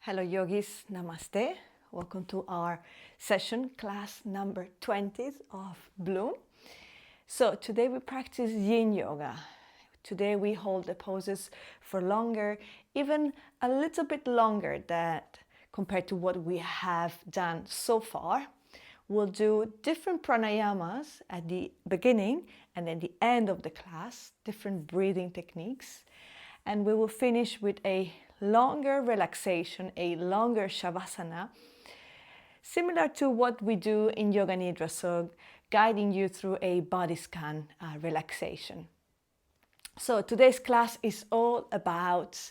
Hello yogis, namaste. Welcome to our session, class number 20 of Bloom. So today we practice Yin Yoga. Today we hold the poses for longer, even a little bit longer than compared to what we have done so far. We'll do different pranayamas at the beginning and at the end of the class, different breathing techniques. And we will finish with a longer relaxation, a longer Savasana, similar to what we do in Yoga Nidra, so guiding you through a body scan relaxation. So today's class is all about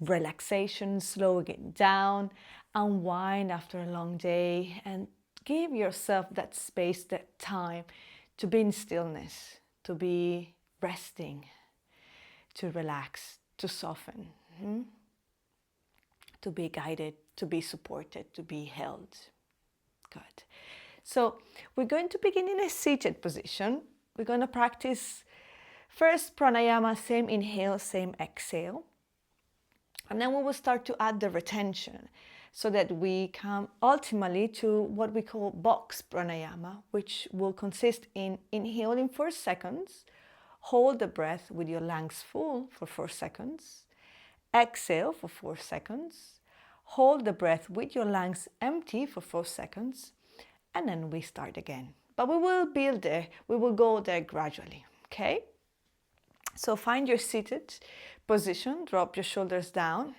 relaxation, slowing it down, unwind after a long day, and give yourself that space, that time to be in stillness, to be resting, to relax, to soften, to be guided, to be supported, to be held. Good. So we're going to begin in a seated position. We're going to practice first pranayama, same inhale, same exhale. And then we will start to add the retention so that we come ultimately to what we call box pranayama, which will consist in inhaling for 4 seconds, hold the breath with your lungs full for 4 seconds, exhale for 4 seconds, hold the breath with your lungs empty for 4 seconds, and then we start again. But we will build there, we will go there gradually, okay? So find your seated position, drop your shoulders down,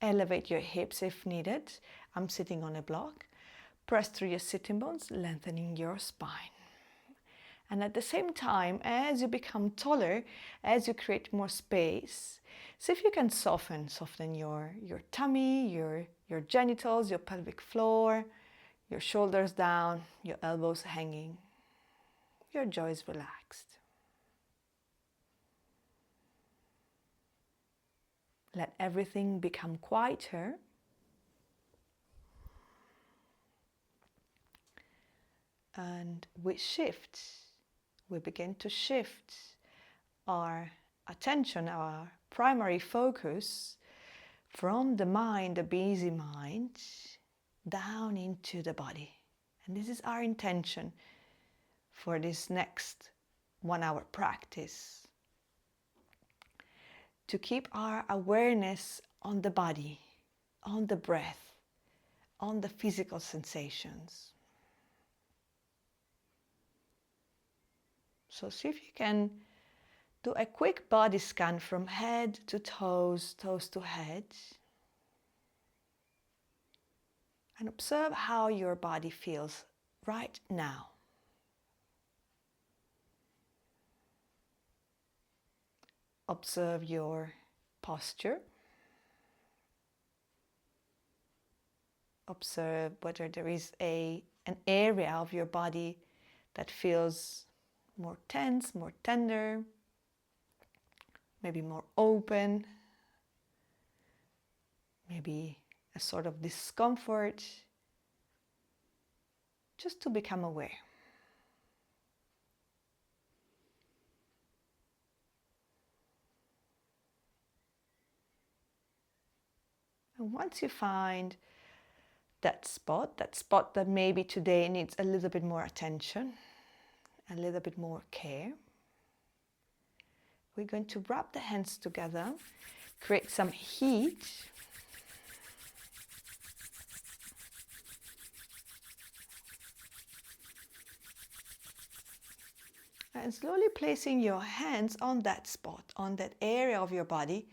elevate your hips if needed. I'm sitting on a block. Press through your sitting bones, lengthening your spine. And at the same time, as you become taller, as you create more space, see if you can soften your tummy, your genitals, your pelvic floor, your shoulders down, your elbows hanging, your jaw is relaxed. Let everything become quieter. And we shift. We begin to shift our attention, our primary focus from the mind, the busy mind, down into the body. And this is our intention for this next 1 hour practice. To keep our awareness on the body, on the breath, on the physical sensations. So see if you can do a quick body scan from head to toes, toes to head. And observe how your body feels right now. Observe your posture. Observe whether there is an area of your body that feels more tense, more tender, maybe more open, maybe a sort of discomfort, just to become aware. And once you find that spot that maybe today needs a little bit more attention, a little bit more care, we're going to wrap the hands together, create some heat. And slowly placing your hands on that spot, on that area of your body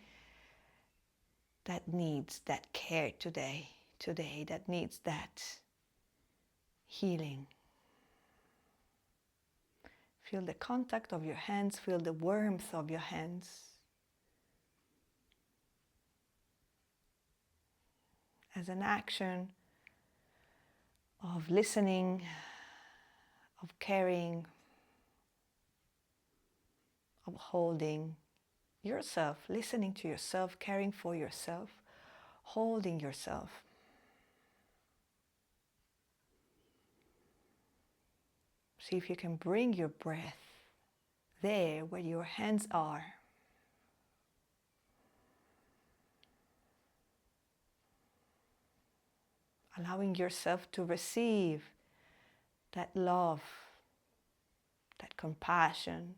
that needs that care today, that needs that healing. Feel the contact of your hands, feel the warmth of your hands. As an action of listening, of caring, of holding yourself, listening to yourself, caring for yourself, holding yourself. See if you can bring your breath there where your hands are. allowing yourself to receive that love, that compassion,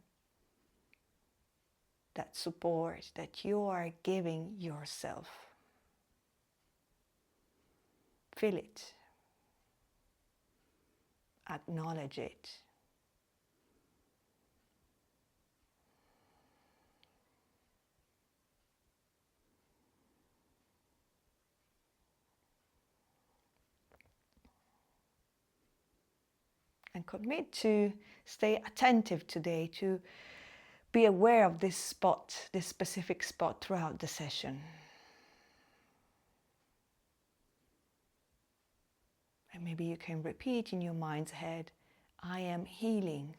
that support that you are giving yourself. Feel it. Acknowledge it. And commit to stay attentive today, to be aware of this spot, this specific spot throughout the session. And maybe you can repeat in your mind's head, I am healing.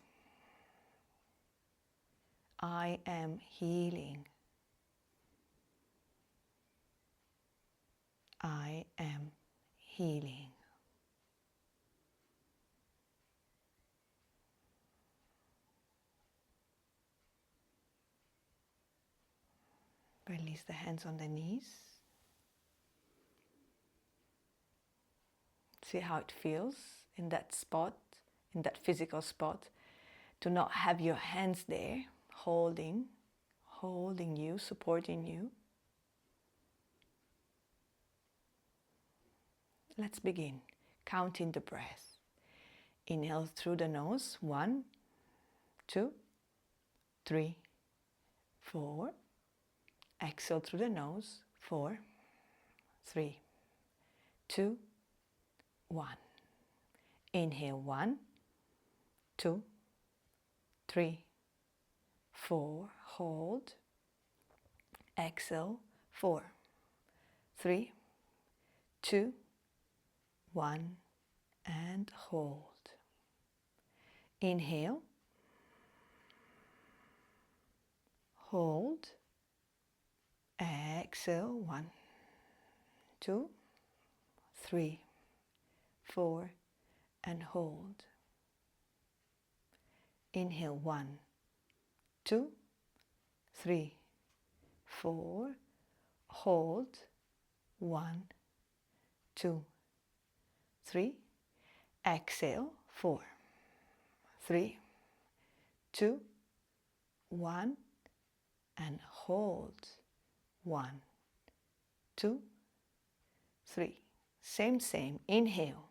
I am healing. I am healing. Release the hands on the knees. See how it feels in that spot, in that physical spot, to not have your hands there, holding you, supporting you. Let's begin. Counting the breath. Inhale through the nose. 1, 2, 3, 4. Exhale through the nose. 4, 3, 2, 1. Inhale. 1, 2, 3, 4. Hold. Exhale. 4, 3, 2, 1. And hold. Inhale. Hold. Exhale. 1, 2, 3, 4. And hold. Inhale. 1, 2, 3, 4. Hold. 1, 2, 3. Exhale. 4, 3, 2, 1. And hold. 1, 2, 3. Same. Inhale.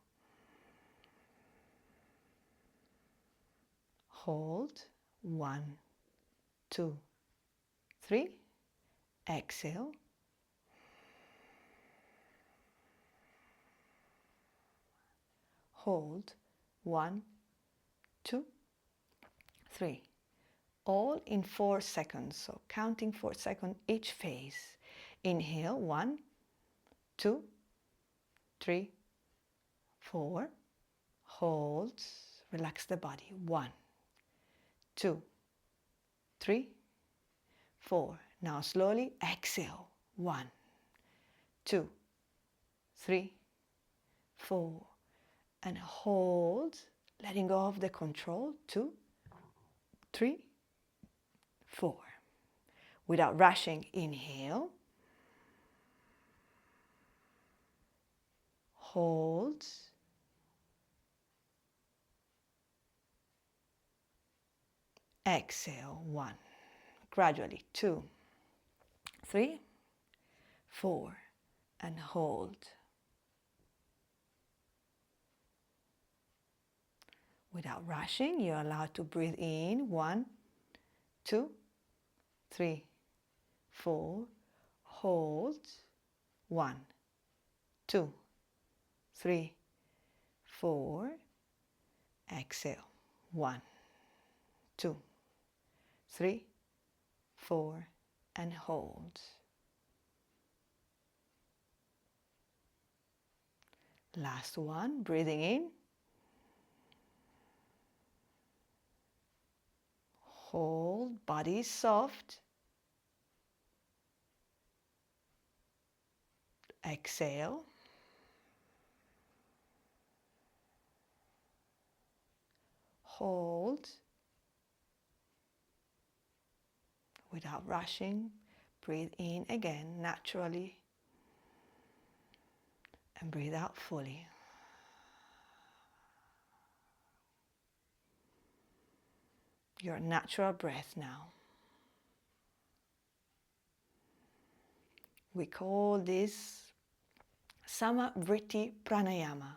Hold. 1, 2, 3. Exhale. Hold. 1, 2, 3. All in 4 seconds. So counting 4 seconds each phase. Inhale. 1, 2, 3, 4. Hold. Relax the body. 1, 2, 3, 4. Now slowly exhale. 1, 2, 3, 4. And hold, letting go of the control. 2, 3, 4. Without rushing, inhale. Hold. Exhale. 1. Gradually. 2, 3, 4. And hold. Without rushing, you're allowed to breathe in. 1, 2, 3, 4. Hold. 1, 2, 3, 4. Exhale. 1, 2, 3, 4. And hold. Last one. Breathing in. Hold. Body is soft. Exhale. Hold. Without rushing, breathe in again naturally. And breathe out fully. Your natural breath now. We call this Samavriti pranayama.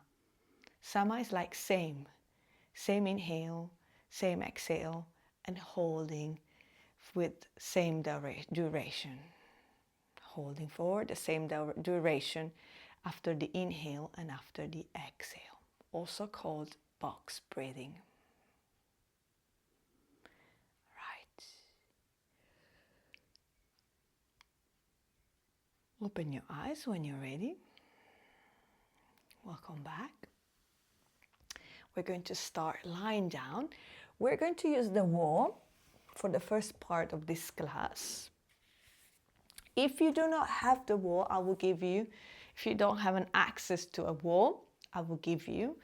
Sama is like same. Same inhale, same exhale, and holding with same duration. Holding for the same duration after the inhale and after the exhale. Also called box breathing. Right. Open your eyes when you're ready. Welcome back. We're going to start lying down. We're going to use the wall for the first part of this class. If you do not have the wall, I will give you, if you don't have an access to a wall, I will give you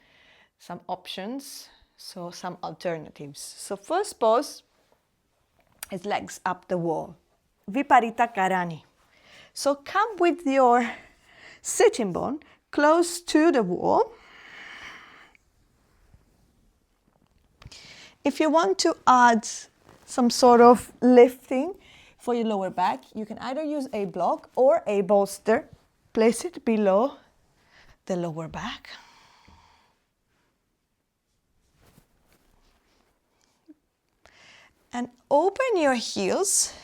some options, so some alternatives. So first pose is legs up the wall, Viparita Karani. So come with your sitting bone close to the wall. If you want to add some sort of lifting for your lower back, you can either use a block or a bolster. Place it below the lower back. And open your heels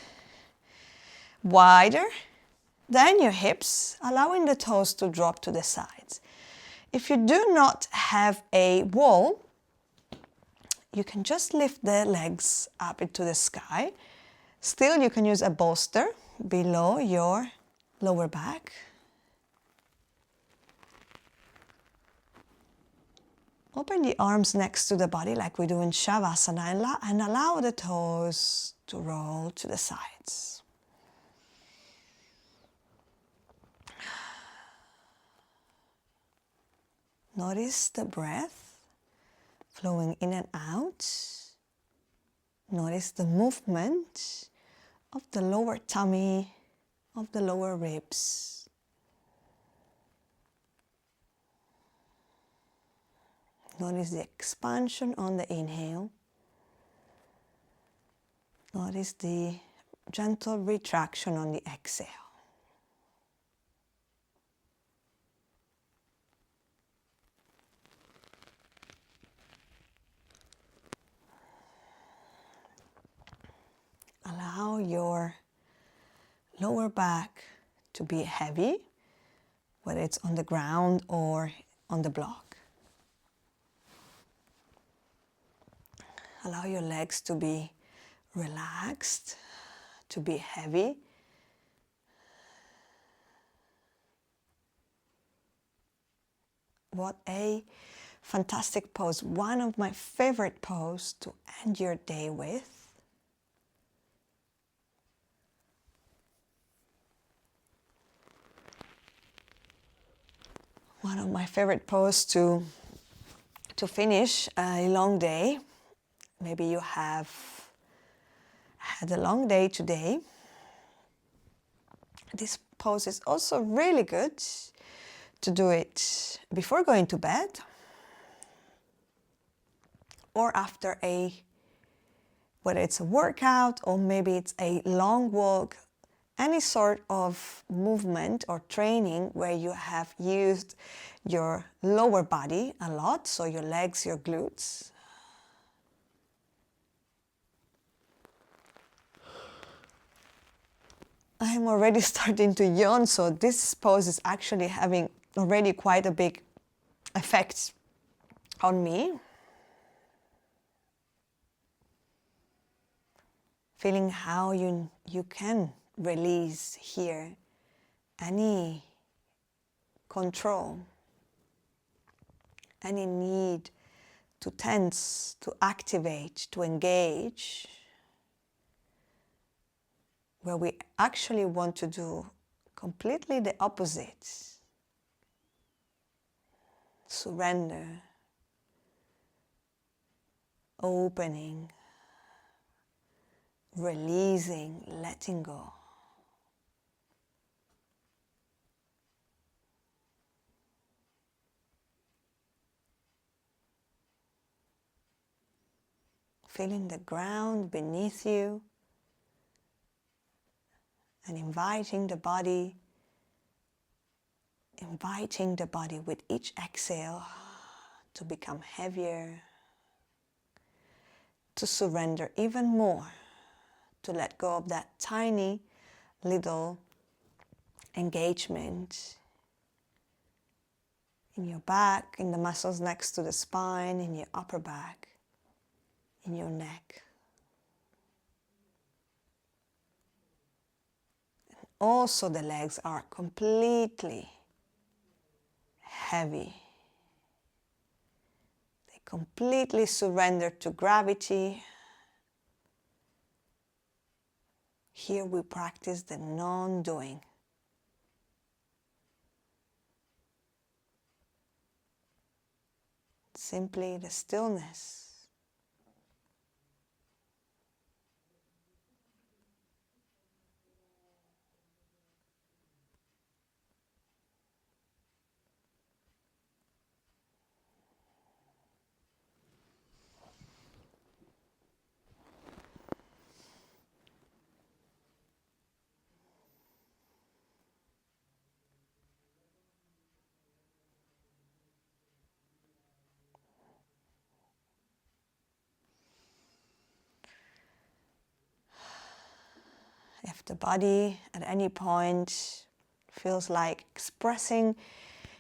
wider than your hips, allowing the toes to drop to the sides. If you do not have a wall, you can just lift the legs up into the sky. Still, you can use a bolster below your lower back. Open the arms next to the body like we do in Savasana and allow the toes to roll to the sides. Notice the breath flowing in and out. Notice the movement of the lower tummy, of the lower ribs. Notice the expansion on the inhale. Notice the gentle retraction on the exhale. Allow your lower back to be heavy, whether it's on the ground or on the block. Allow your legs to be relaxed, to be heavy. What a fantastic pose. One of my favorite poses to end your day with. One of my favorite poses to finish a long day. Maybe you have had a long day today. This pose is also really good to do it before going to bed or after whether it's a workout or maybe it's a long walk, any sort of movement or training where you have used your lower body a lot, so your legs, your glutes. I am already starting to yawn, so this pose is actually having already quite a big effect on me. Feeling how you can release here any control, any need to tense, to activate, to engage, where we actually want to do completely the opposite. Surrender, opening, releasing, letting go. feeling the ground beneath you and inviting the body with each exhale to become heavier, to surrender even more, to let go of that tiny little engagement in your back, in the muscles next to the spine, in your upper back, in your neck. And also the legs are completely heavy. They completely surrender to gravity. Here we practice the non-doing. Simply the stillness. If the body at any point feels like expressing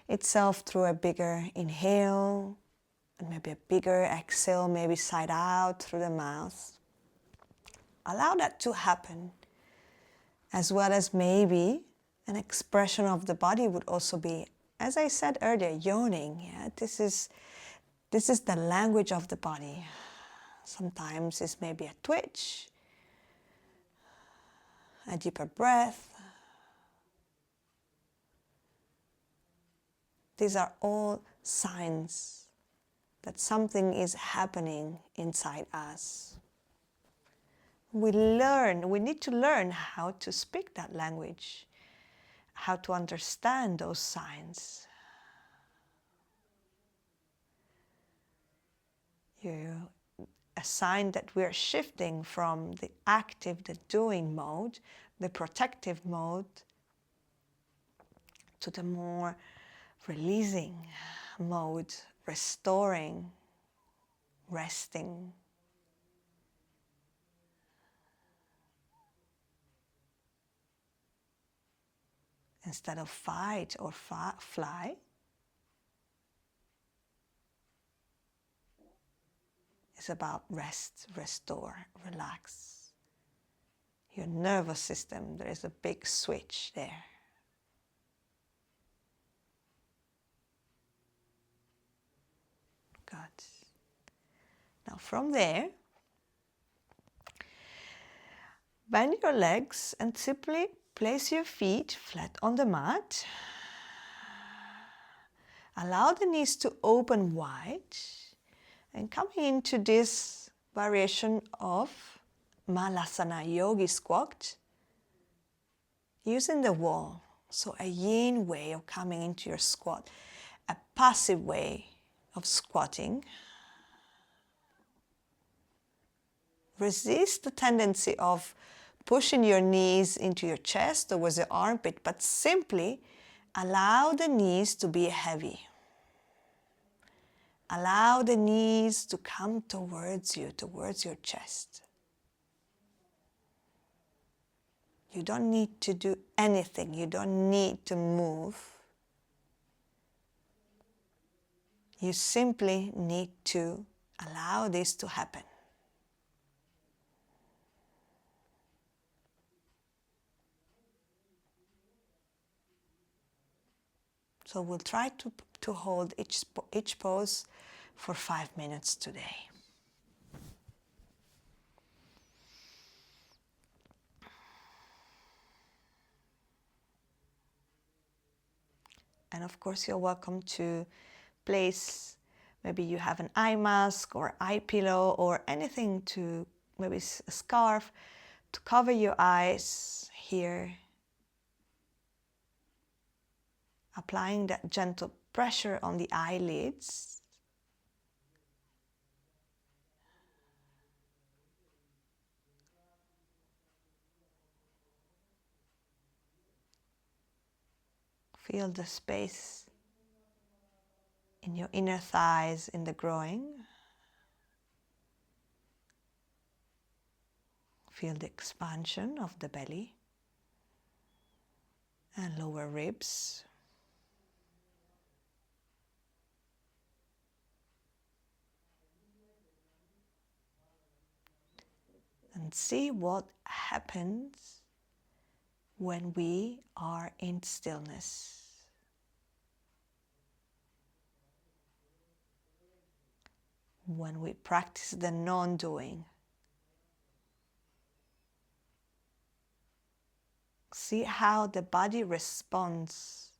itself through a bigger inhale and maybe a bigger exhale, maybe side out through the mouth, allow that to happen. As well as maybe an expression of the body would also be, as I said earlier, yawning. Yeah? This is the language of the body. Sometimes it's maybe a twitch, a deeper breath. These are all signs that something is happening inside us. We need to learn how to speak that language, how to understand those signs. A sign that we're shifting from the active, the doing mode, the protective mode, to the more releasing mode, restoring, resting. Instead of fight or fly, it's about rest, restore, relax. Your nervous system, there is a big switch there. Good. Now from there, bend your legs and simply place your feet flat on the mat. Allow the knees to open wide and coming into this variation of Malasana Yogi squat using the wall. So a yin way of coming into your squat, a passive way of squatting. Resist the tendency of pushing your knees into your chest towards the armpit, but simply allow the knees to be heavy. Allow the knees to come towards you, towards your chest. You don't need to do anything. You don't need to move. You simply need to allow this to happen. So we'll try to hold each pose for 5 minutes today. And of course, you're welcome to place, maybe you have an eye mask or eye pillow or anything to, maybe a scarf, to cover your eyes here. Applying that gentle pressure on the eyelids. Feel the space in your inner thighs, in the groin. Feel the expansion of the belly and lower ribs. And see what happens when we are in stillness. When we practice the non-doing. See how the body responds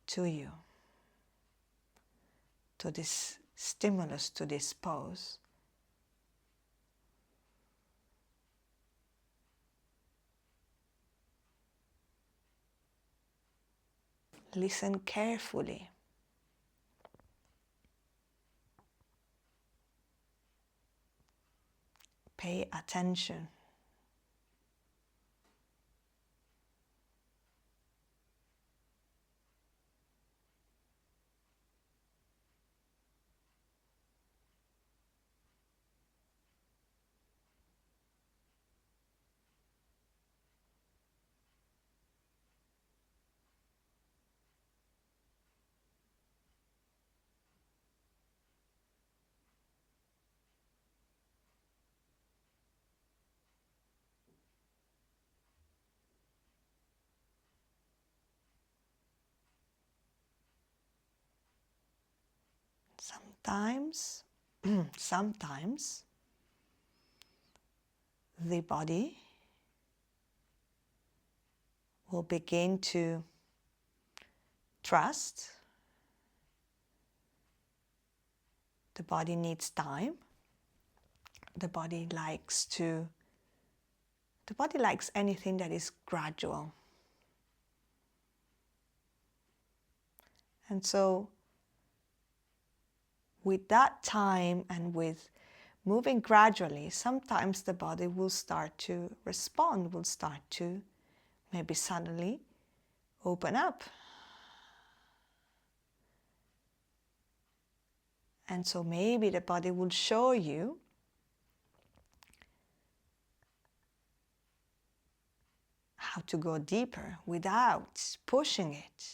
to you, to this stimulus, to this pose. Listen carefully. Pay attention. Sometimes the body will begin to trust. The body needs time. The body likes anything that is gradual. And so with that time and with moving gradually, sometimes the body will start to respond, will start to maybe suddenly open up. And so maybe the body will show you how to go deeper without pushing it.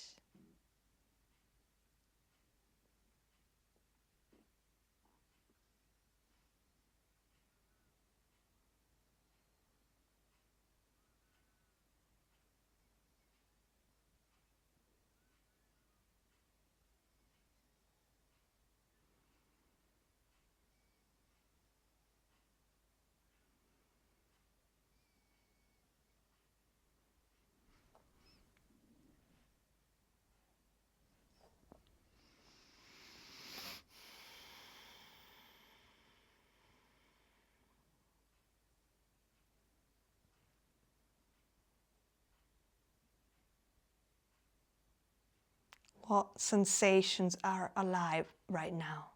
What sensations are alive right now?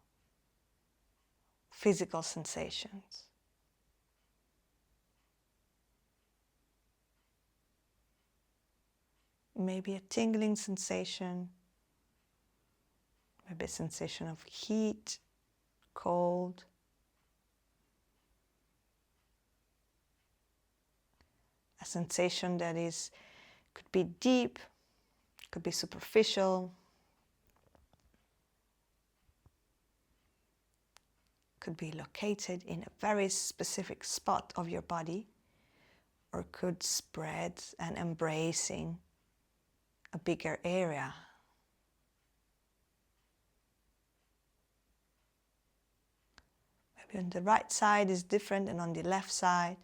Physical sensations. Maybe a tingling sensation, maybe a sensation of heat, cold. A sensation that could be deep, could be superficial, could be located in a very specific spot of your body, or could spread and embracing a bigger area. Maybe on the right side is different than on the left side.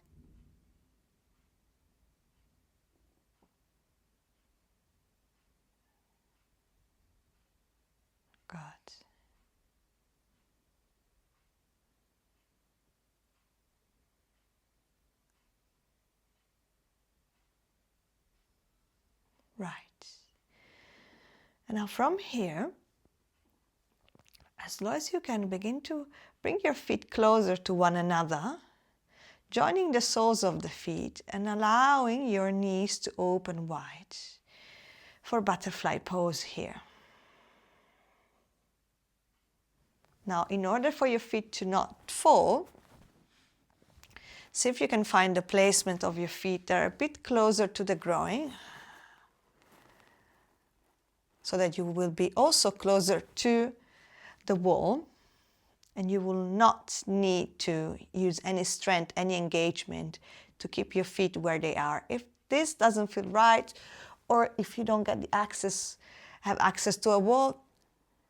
Good. Right. And now from here, as low as you can, begin to bring your feet closer to one another, joining the soles of the feet and allowing your knees to open wide for butterfly pose here. Now, in order for your feet to not fall, see if you can find the placement of your feet that are a bit closer to the groin, so that you will be also closer to the wall, and you will not need to use any strength, any engagement to keep your feet where they are. If this doesn't feel right, or if you don't get the have access to a wall,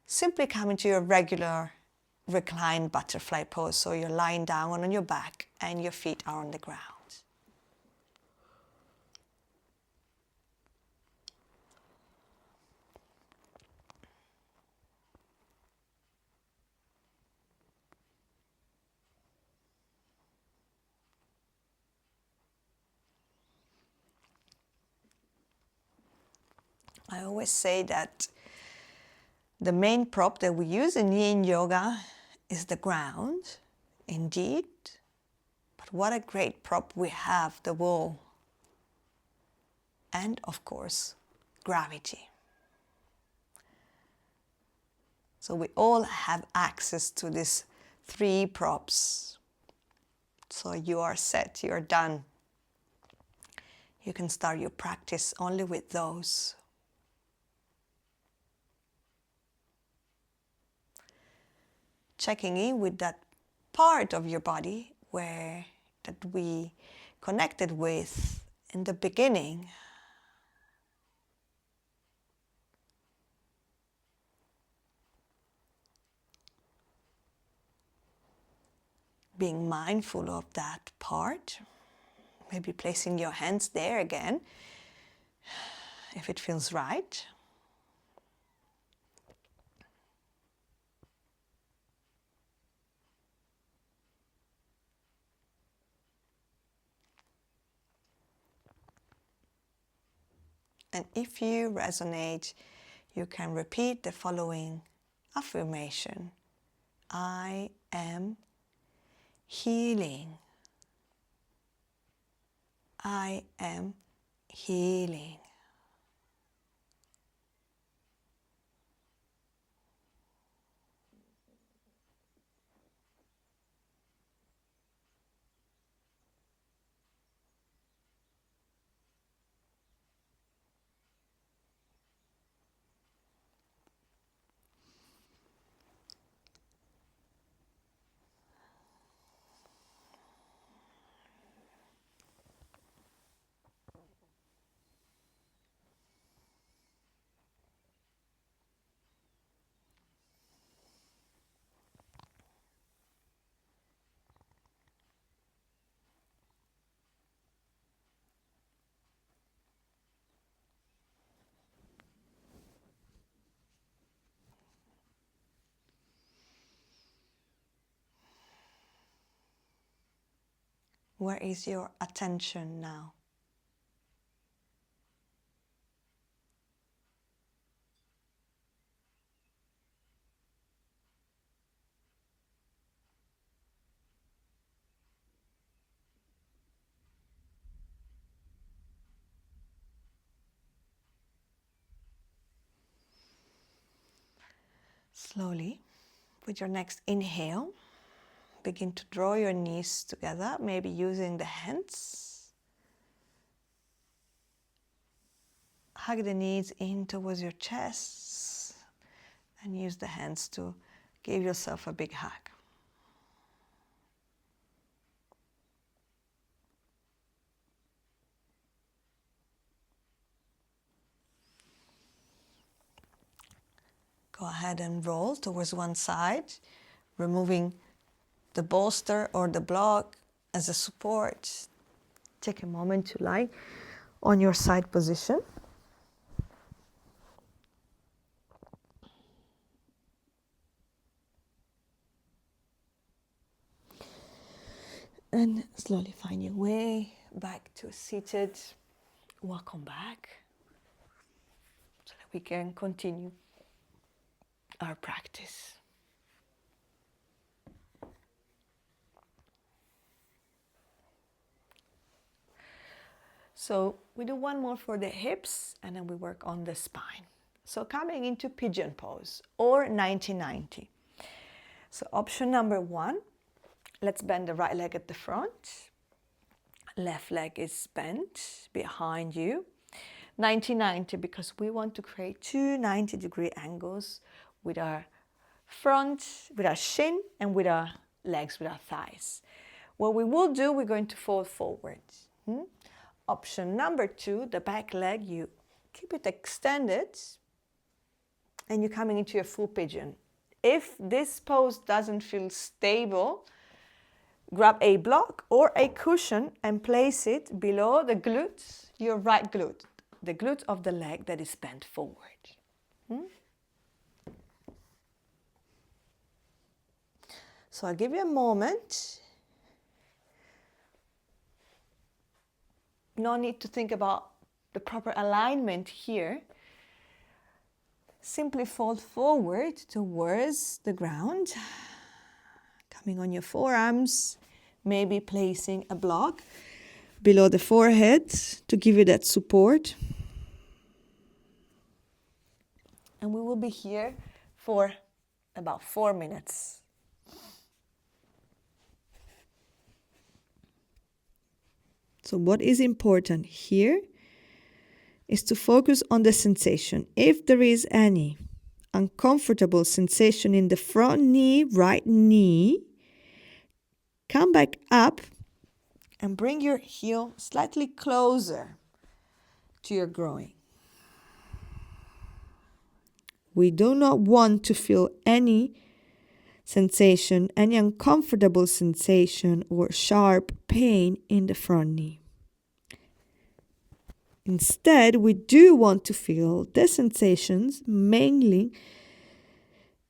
simply come into your regular reclined butterfly pose. So you're lying down on your back and your feet are on the ground. I always say that the main prop that we use in Yin Yoga is the ground, indeed. But what a great prop we have, the wall. And of course, gravity. So we all have access to these three props. So you are set, you're done. You can start your practice only with those. Checking in with that part of your body that we connected with in the beginning. Being mindful of that part, maybe placing your hands there again, if it feels right. And if you resonate, you can repeat the following affirmation. I am healing. I am healing. Where is your attention now? Slowly, with your next inhale, begin to draw your knees together, maybe using the hands. Hug the knees in towards your chest and use the hands to give yourself a big hug. Go ahead and roll towards one side, removing the bolster or the block as a support. Take a moment to lie on your side position. And slowly find your way back to a seated. Welcome back, so that we can continue our practice. So we do one more for the hips and then we work on the spine. So coming into pigeon pose or 90-90. So option number 1, let's bend the right leg at the front. Left leg is bent behind you. 90-90 because we want to create two 90-degree angles with our front, with our shin and with our legs, with our thighs. What we will do, we're going to fold forward. Option number 2, the back leg, you keep it extended and you're coming into your full pigeon. If this pose doesn't feel stable, grab a block or a cushion and place it below the glute, your right glute, the glute of the leg that is bent forward. So I'll give you a moment. No need to think about the proper alignment here. Simply fold forward towards the ground, coming on your forearms, maybe placing a block below the forehead to give you that support. And we will be here for about 4 minutes. So what is important here is to focus on the sensation. If there is any uncomfortable sensation in the front knee, right knee, come back up and bring your heel slightly closer to your groin. We do not want to feel any sensation, any uncomfortable sensation or sharp pain in the front knee. Instead, we do want to feel the sensations mainly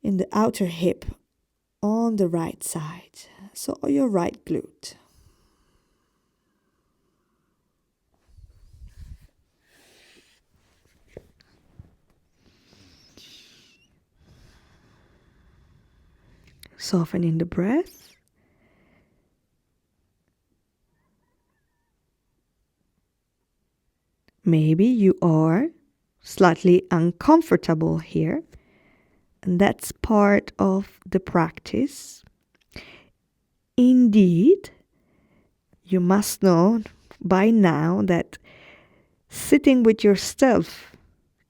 in the outer hip on the right side, so your right glute. Softening the breath. Maybe you are slightly uncomfortable here, and that's part of the practice. Indeed, you must know by now that sitting with yourself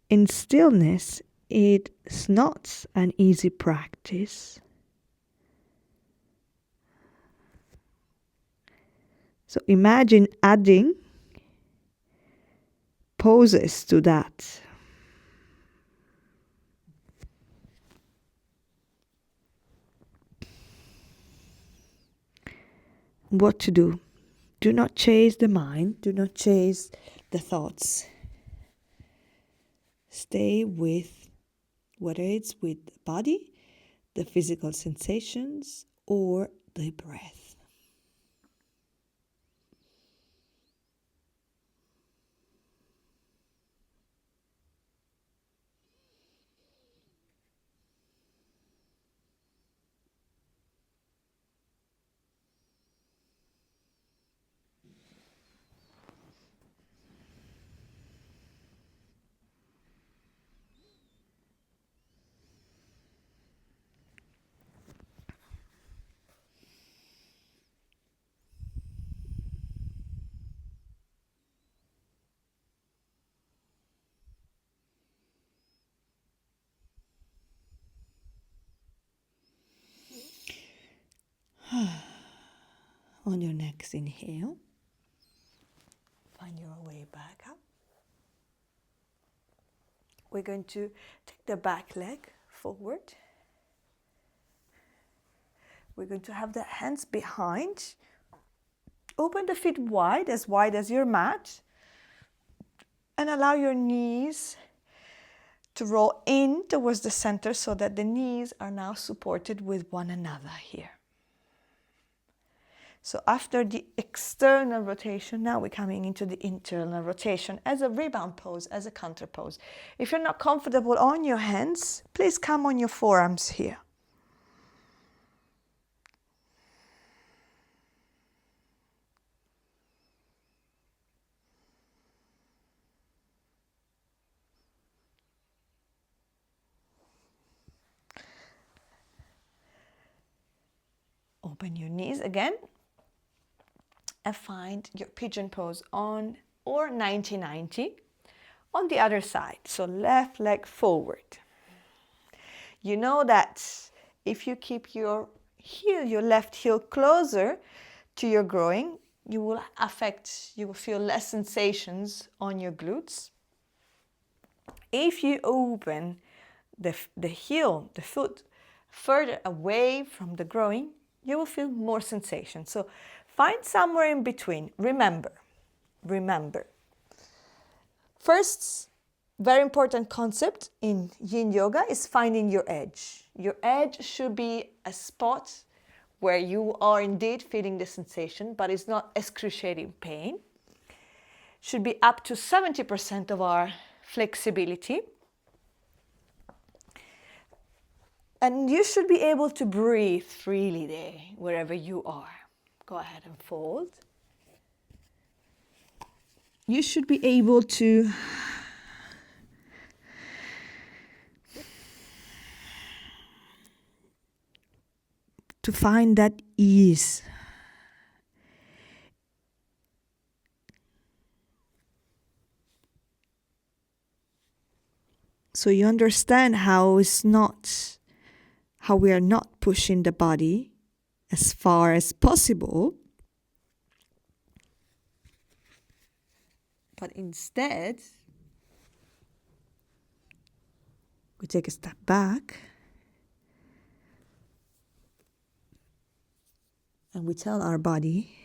in stillness, it's not an easy practice. So imagine adding poses to that. What to do? Do not chase the mind, do not chase the thoughts. Stay with, whether it's with the body, the physical sensations, or the breath. On your next inhale, find your way back up. We're going to take the back leg forward. We're going to have the hands behind. Open the feet wide as your mat. And allow your knees to roll in towards the center so that the knees are now supported with one another here. So after the external rotation, now we're coming into the internal rotation as a rebound pose, as a counter pose. If you're not comfortable on your hands, please come on your forearms here. Open your knees again and find your pigeon pose on or 90-90 on the other side. So left leg forward. You know that if you keep your left heel closer to your groin, you will feel less sensations on your glutes. If you open the heel, the foot, further away from the groin, you will feel more sensation. So find somewhere in between. Remember. First, very important concept in Yin Yoga is finding your edge. Your edge should be a spot where you are indeed feeling the sensation, but it's not excruciating pain. Should be up to 70% of our flexibility. And you should be able to breathe freely there, wherever you are. Go ahead and fold. You should be able to find that ease. So you understand how we are not pushing the body as far as possible, but instead we take a step back and we tell our body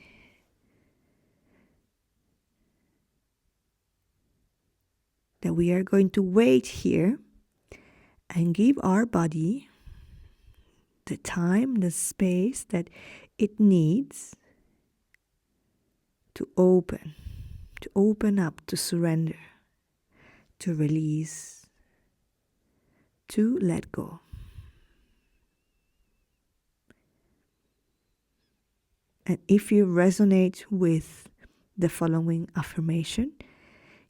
that we are going to wait here and give our body the time, the space that it needs to open up, to surrender, to release, to let go. And if you resonate with the following affirmation,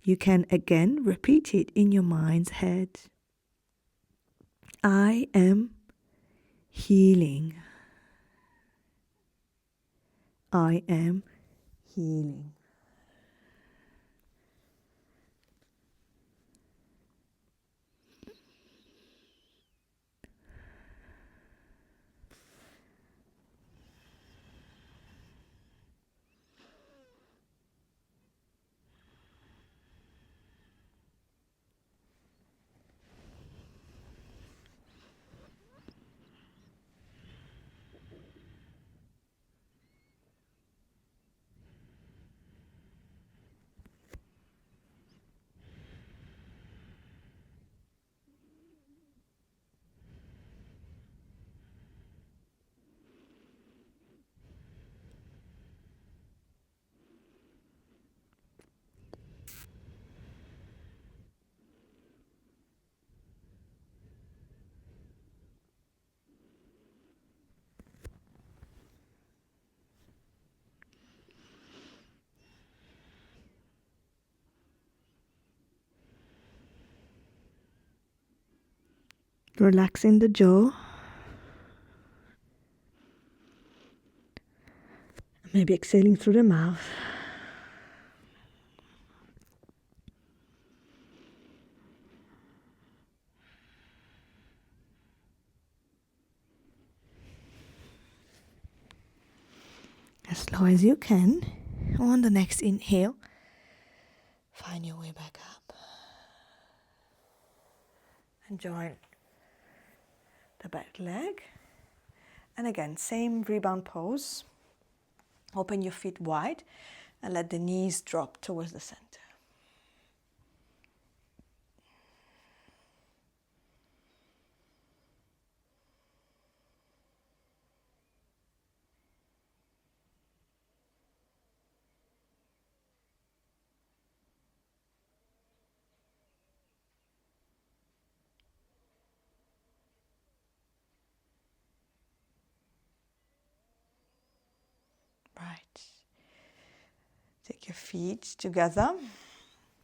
you can again repeat it in your mind's head. I am healing. I am healing. Relaxing the jaw. Maybe exhaling through the mouth. As slow as you can. On the next inhale, find your way back up. And join the back leg. And again, same rebound pose. Open your feet wide and let the knees drop towards the center. Right. Take your feet together.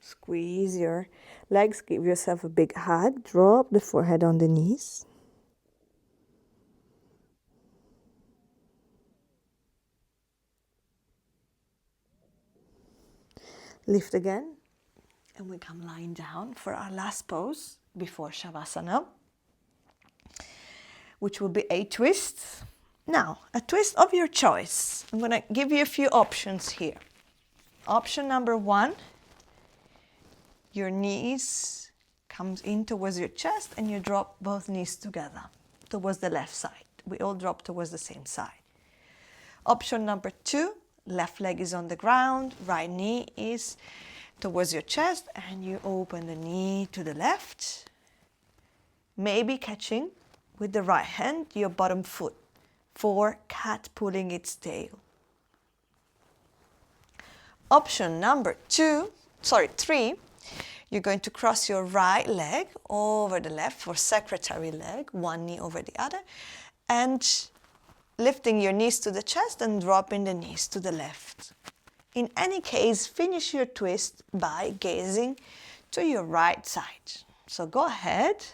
Squeeze your legs. Give yourself a big hug. Drop the forehead on the knees. Lift again. And we come lying down for our last pose before Savasana, which will be a twist. Now, a twist of your choice. I'm going to give you a few options here. Option number 1, your knees comes in towards your chest and you drop both knees together towards the left side. We all drop towards the same side. Option number 2, left leg is on the ground, right knee is towards your chest, and you open the knee to the left, maybe catching with the right hand your bottom foot for cat pulling its tail. Option number 3, you're going to cross your right leg over the left for secretary leg, one knee over the other, and lifting your knees to the chest and dropping the knees to the left. In any case, finish your twist by gazing to your right side. So go ahead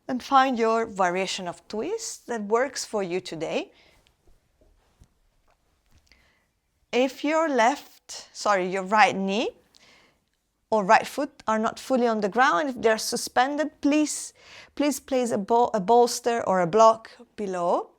and find your variation of twist that works for you today. If your right knee or right foot are not fully on the ground, if they're suspended, please place a bolster or a block below.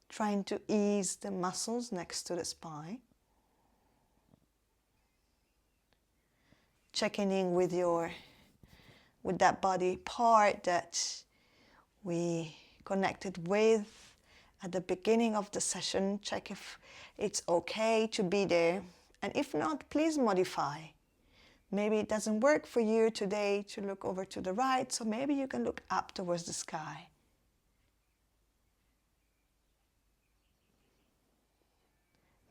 Trying to ease the muscles next to the spine. Checking in with that body part that we connected with at the beginning of the session. Check if it's okay to be there. And if not, please modify. Maybe it doesn't work for you today to look over to the right, so maybe you can look up towards the sky.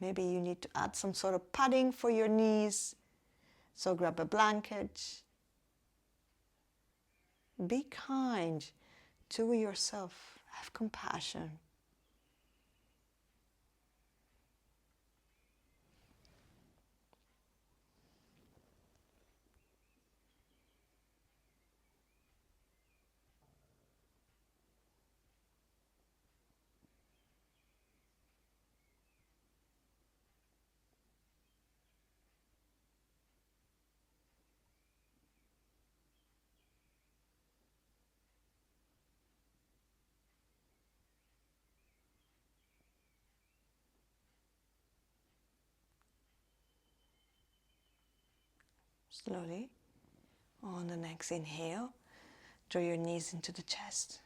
Maybe you need to add some sort of padding for your knees. So grab a blanket. Be kind to yourself. Have compassion. Slowly, on the next inhale, draw your knees into the chest.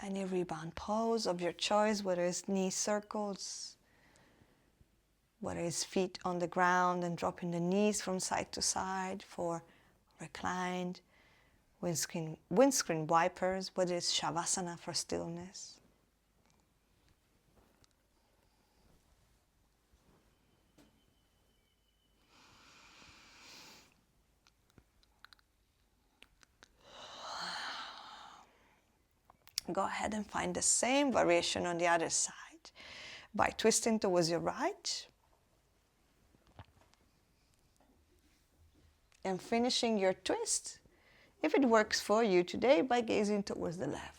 Any rebound pose of your choice, whether it's knee circles, whether it's feet on the ground and dropping the knees from side to side for reclined, windscreen wipers, whether it's Savasana for stillness. Go ahead and find the same variation on the other side by twisting towards your right and finishing your twist, if it works for you today, by gazing towards the left.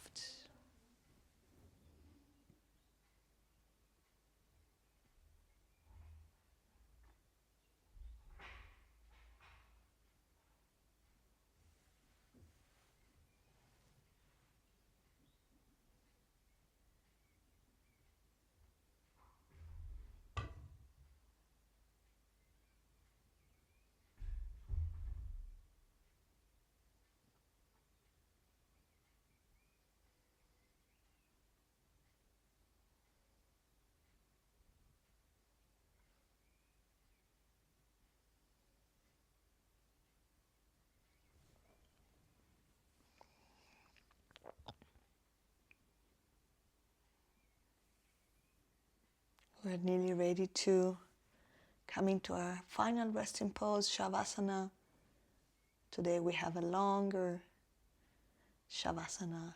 We're nearly ready to come into our final resting pose, Savasana. Today we have a longer Savasana.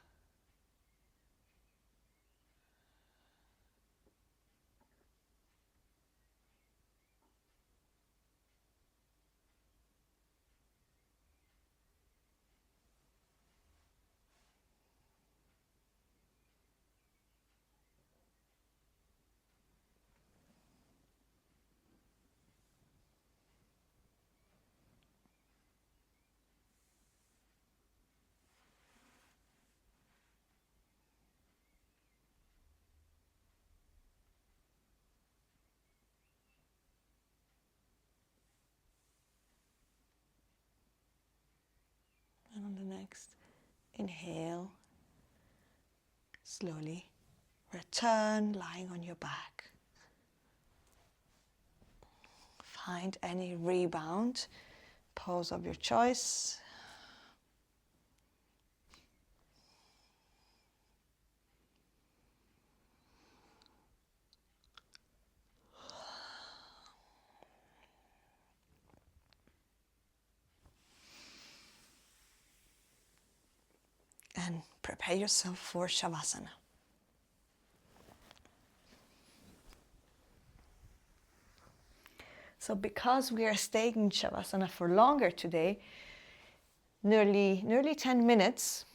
next. Inhale. Slowly return, lying on your back. Find any rebound pose of your choice. And prepare yourself for Savasana. So because we are staying in Savasana for longer today, nearly 10 minutes,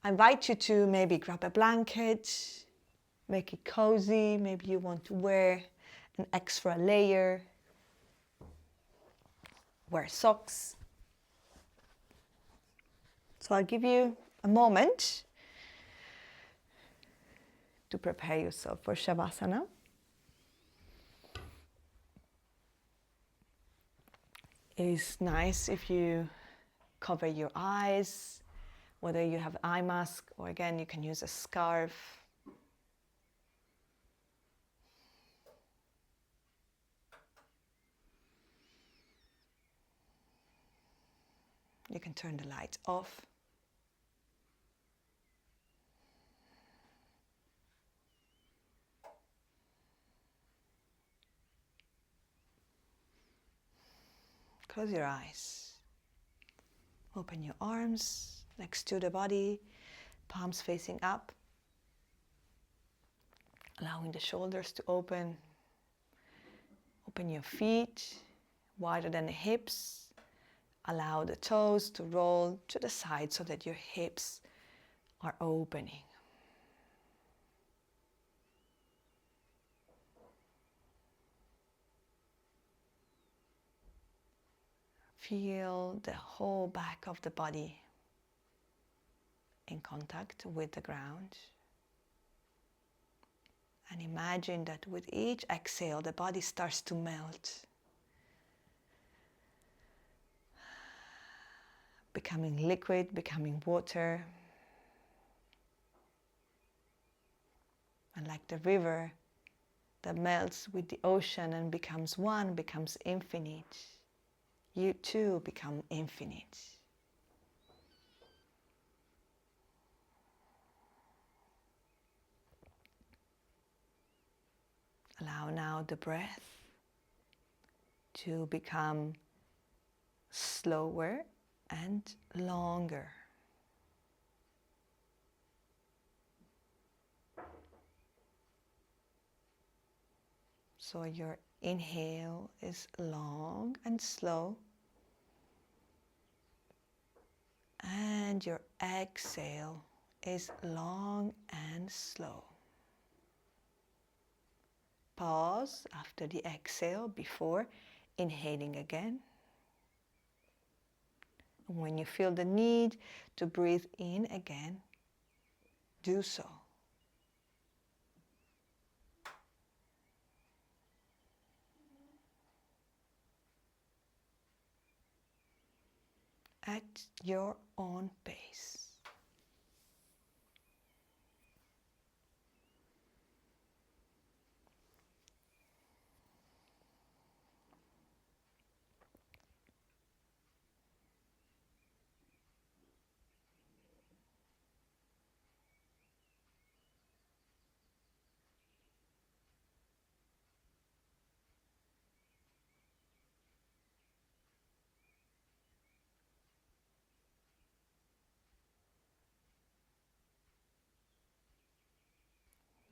I invite you to maybe grab a blanket, make it cozy. Maybe you want to wear an extra layer, wear socks. So I'll give you a moment to prepare yourself for Savasana. It's nice if you cover your eyes, whether you have eye mask or again you can use a scarf. You can turn the light off. Close your eyes. Open your arms next to the body, palms facing up. Allowing the shoulders to open. Open your feet wider than the hips. Allow the toes to roll to the side so that your hips are opening. Feel the whole back of the body in contact with the ground. And imagine that with each exhale, the body starts to melt, becoming liquid, becoming water. And like the river that melts with the ocean and becomes one, becomes infinite, you too become infinite. Allow now the breath to become slower and longer. So your inhale is long and slow, and your exhale is long and slow. Pause after the exhale before inhaling again. When you feel the need to breathe in again, do so. At your own pace.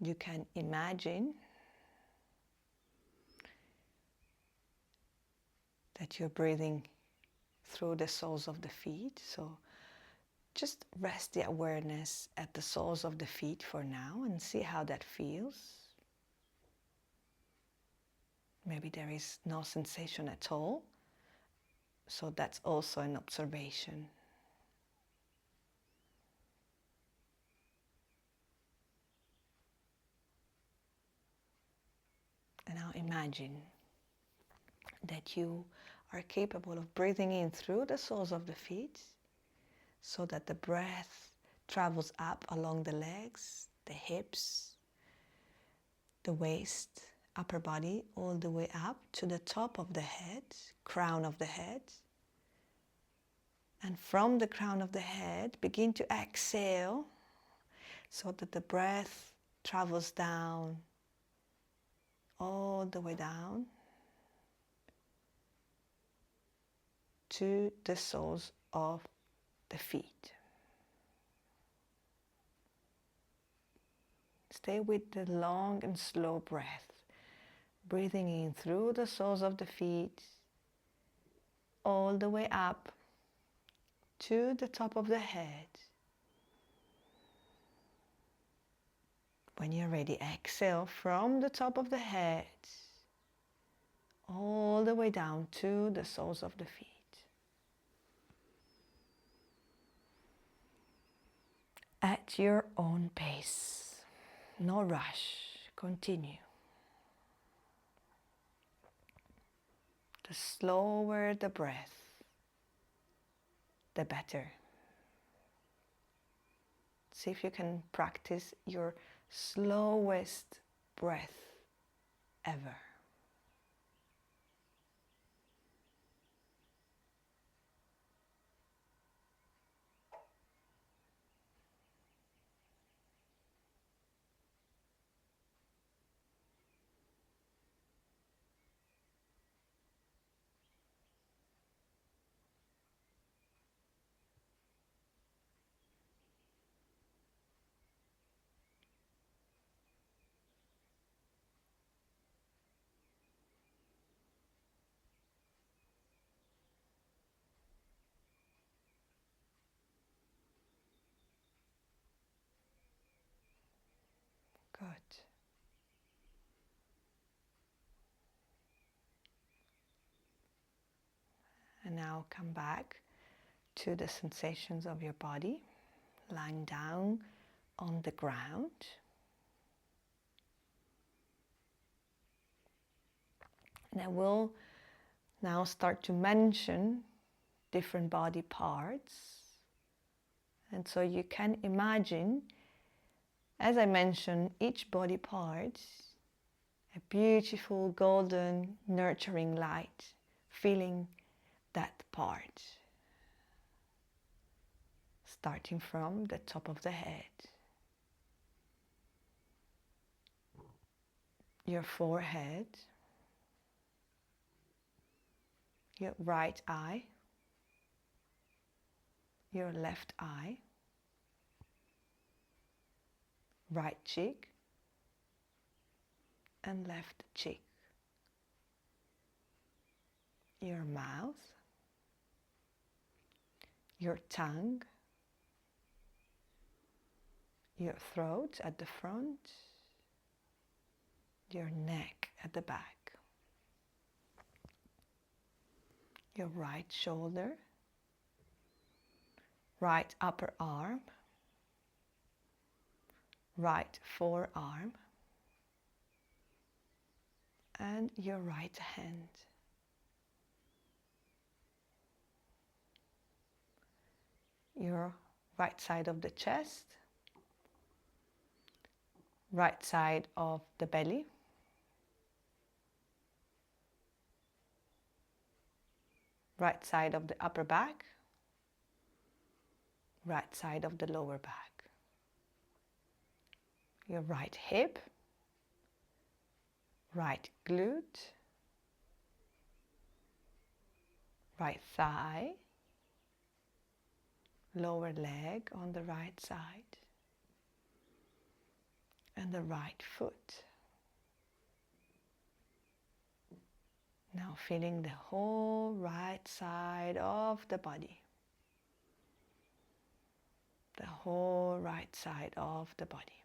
You can imagine that you're breathing through the soles of the feet. So just rest the awareness at the soles of the feet for now and see how that feels. Maybe there is no sensation at all. So that's also an observation. And now imagine that you are capable of breathing in through the soles of the feet so that the breath travels up along the legs, the hips, the waist, upper body, all the way up to the top of the head, crown of the head. And from the crown of the head, begin to exhale so that the breath travels down, all the way down to the soles of the feet. Stay with the long and slow breath, breathing in through the soles of the feet, all the way up to the top of the head. When you're ready, exhale from the top of the head, all the way down to the soles of the feet. At your own pace, no rush, continue. The slower the breath, the better. See if you can practice your slowest breath ever. Good. And now come back to the sensations of your body, lying down on the ground. And I will now start to mention different body parts. And so you can imagine, as I mention each body part, a beautiful golden nurturing light filling that part, starting from the top of the head, your forehead, your right eye, your left eye, right cheek and left cheek, your mouth, your tongue, your throat at the front, your neck at the back, your right shoulder, right upper arm, right forearm, and your right hand. Your right side of the chest, right side of the belly, right side of the upper back, right side of the lower back, your right hip, right glute, right thigh, lower leg on the right side, and the right foot. Now feeling the whole right side of the body. The whole right side of the body.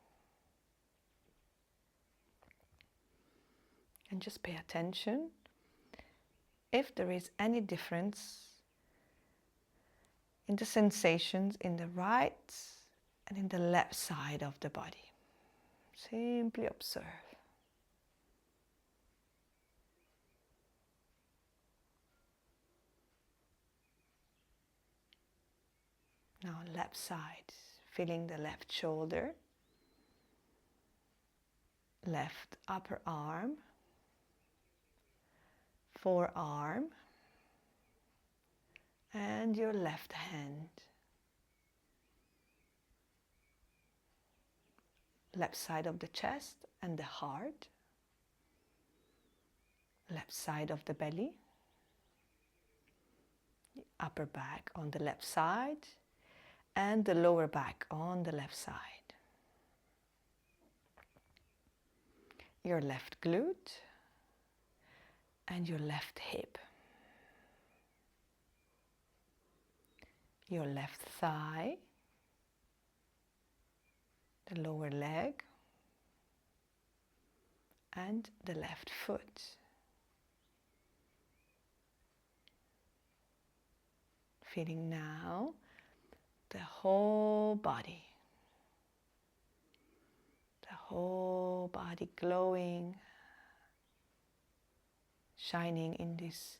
And just pay attention if there is any difference in the sensations in the right and in the left side of the body. Simply observe. Now left side, feeling the left shoulder, left upper arm, forearm, and your left hand. Left side of the chest and the heart, left side of the belly, the upper back on the left side, and the lower back on the left side. Your left glute and your left hip. Your left thigh, the lower leg, and the left foot. Feeling now the whole body glowing, shining in this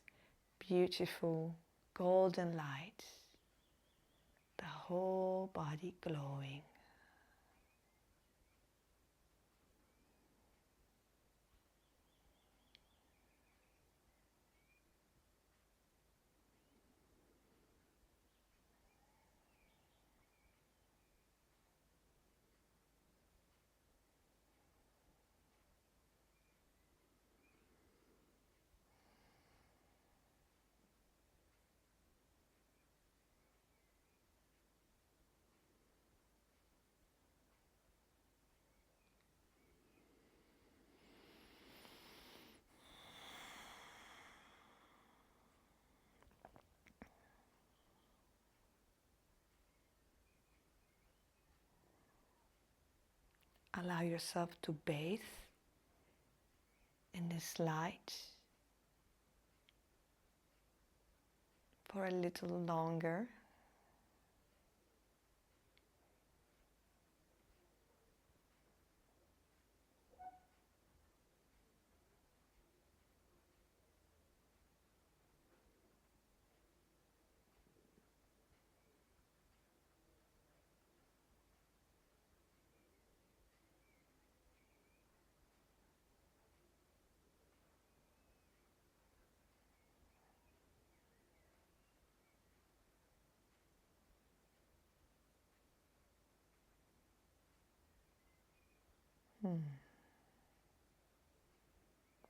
beautiful golden light, the whole body glowing. Allow yourself to bathe in this light for a little longer.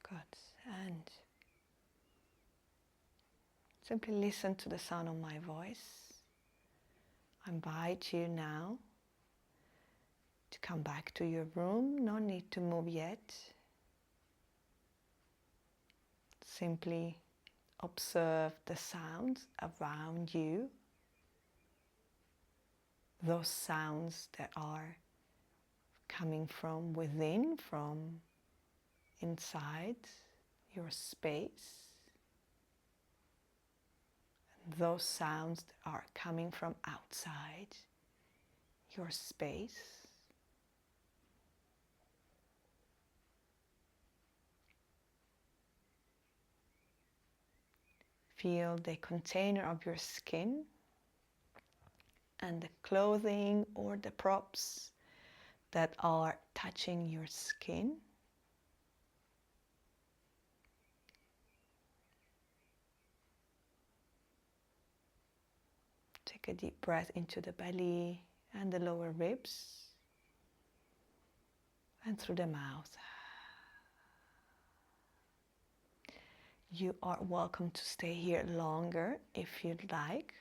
Good. And simply listen to the sound of my voice. I invite you now to come back to your room. No need to move yet. Simply observe the sounds around you. Those sounds that are coming from within, from inside your space. And those sounds that are coming from outside your space. Feel the container of your skin and the clothing or the props that are touching your skin. Take a deep breath into the belly and the lower ribs and through the mouth. You are welcome to stay here longer if you'd like.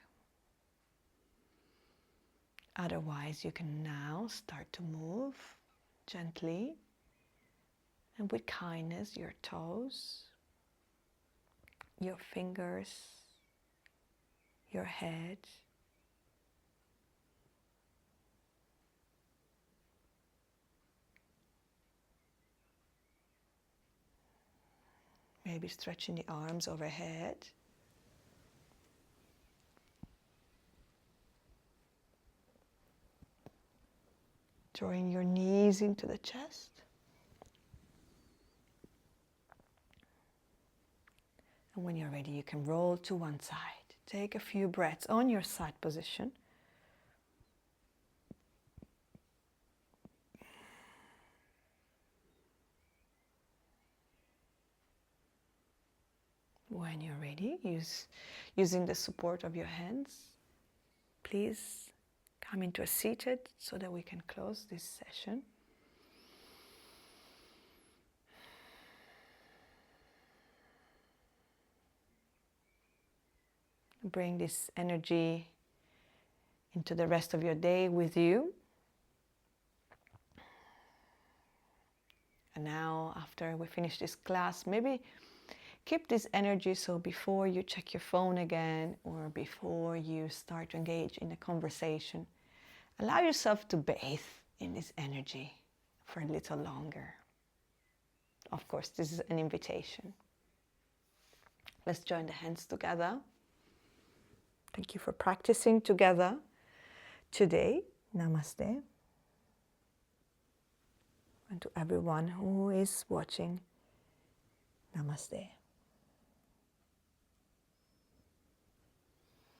Otherwise, you can now start to move gently and with kindness your toes, your fingers, your head. Maybe stretching the arms overhead. Drawing your knees into the chest. And when you're ready, you can roll to one side. Take a few breaths on your side position When you're ready, using the support of your hands, please come into a seated so that we can close this session. Bring this energy into the rest of your day with you. And now, after we finish this class, maybe keep this energy so before you check your phone again or before you start to engage in a conversation, allow yourself to bathe in this energy for a little longer. Of course, this is an invitation. Let's join the hands together. Thank you for practicing together today. Namaste. And to everyone who is watching, namaste.